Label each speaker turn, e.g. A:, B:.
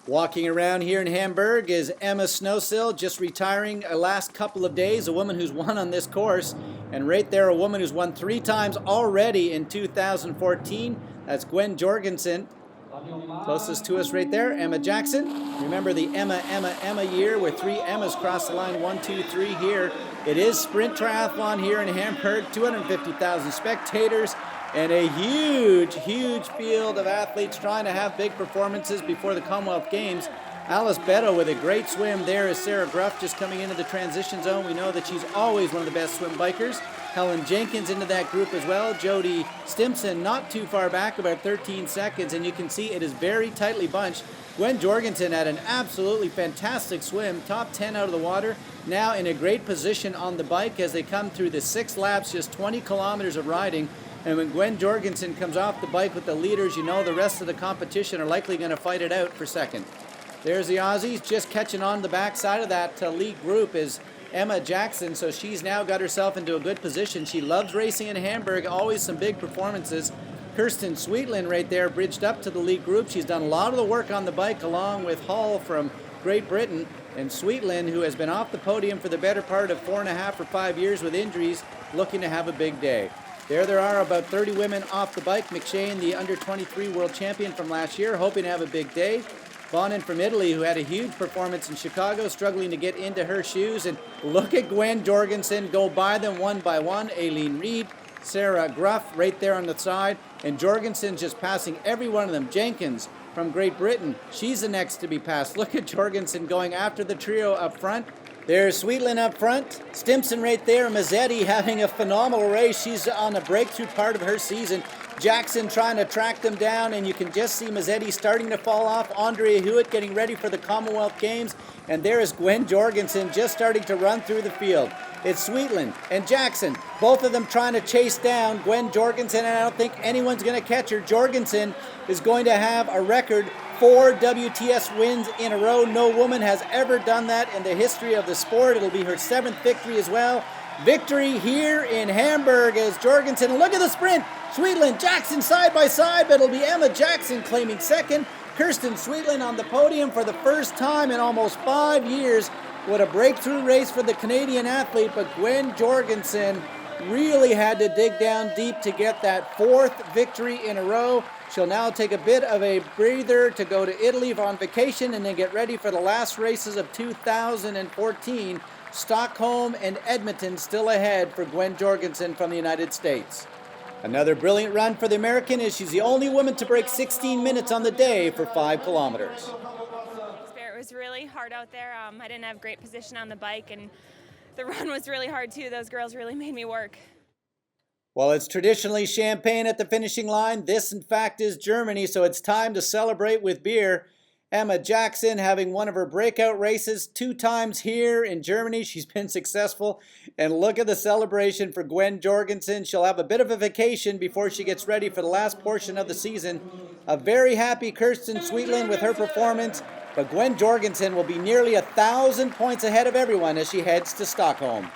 A: Walking around here in Hamburg is Emma Snowsill, just retiring a last couple of days, a woman who's won on this course. And right there, a woman who's won 3 times already in 2014. That's Gwen Jorgensen. Closest to us right there, Emma Jackson. Remember the Emma year where 3 Emmas cross the line, 1, 2, 3 here. It is sprint triathlon here in Hamburg, 250,000 spectators. And a huge field of athletes trying to have big performances before the Commonwealth Games. Alice Beto with a great swim there is Sarah Gruff just coming into the transition zone. We know that she's always one of the best swim bikers. Helen Jenkins into that group as well. Jody Stimson not too far back, about 13 seconds, and you can see it is very tightly bunched. Gwen Jorgensen had an absolutely fantastic swim, top 10 out of the water. Now in a great position on the bike as they come through the 6 laps, just 20 kilometers of riding. And when Gwen Jorgensen comes off the bike with the leaders, you know the rest of the competition are likely going to fight it out for second. There's the Aussies just catching on the backside of that lead group is Emma Jackson, so she's now got herself into a good position. She loves racing in Hamburg, always some big performances. Kirsten Sweetland right there bridged up to the lead group. She's done a lot of the work on the bike along with Hall from Great Britain. And Sweetland, who has been off the podium for the better part of 4.5 or 5 years with injuries, looking to have a big day. There are about 30 women off the bike. McShane, the under-23 world champion from last year, hoping to have a big day. Bonin from Italy, who had a huge performance in Chicago, struggling to get into her shoes. And look at Gwen Jorgensen go by them one by one. Aileen Reed, Sarah Gruff right there on the side. And Jorgensen just passing every one of them. Jenkins from Great Britain, she's the next to be passed. Look at Jorgensen going after the trio up front. There's Sweetland up front, Stimson right there, Mazzetti having a phenomenal race. She's on a breakthrough part of her season. Jackson trying to track them down, and you can just see Mazzetti starting to fall off. Andrea Hewitt getting ready for the Commonwealth Games, and there is Gwen Jorgensen just starting to run through the field. It's Sweetland and Jackson, both of them trying to chase down Gwen Jorgensen, and I don't think anyone's going to catch her. Jorgensen is going to have a record 4 WTS wins in a row. No woman has ever done that in the history of the sport. It'll be her 7th victory as well. Victory here in Hamburg as Jorgensen. Look at the sprint. Sweetland, Jackson side by side, but it'll be Emma Jackson claiming second. Kirsten Sweetland on the podium for the first time in almost 5 years. What a breakthrough race for the Canadian athlete, but Gwen Jorgensen really had to dig down deep to get that 4th victory in a row. She'll now take a bit of a breather to go to Italy on vacation and then get ready for the last races of 2014. Stockholm and Edmonton still ahead for Gwen Jorgensen from the United States. Another brilliant run for the American as she's the only woman to break 16 minutes on the day for 5 kilometers.
B: It was really hard out there. I didn't have great position on the bike, and the run was really hard too. Those girls really made me work.
A: Well, it's traditionally champagne at the finishing line. This, in fact, is Germany, so it's time to celebrate with beer. Emma Jackson having one of her breakout races 2 times here in Germany. She's been successful. And look at the celebration for Gwen Jorgensen. She'll have a bit of a vacation before she gets ready for the last portion of the season. A very happy Kirsten Sweetland with her performance, but Gwen Jorgensen will be nearly 1,000 points ahead of everyone as she heads to Stockholm.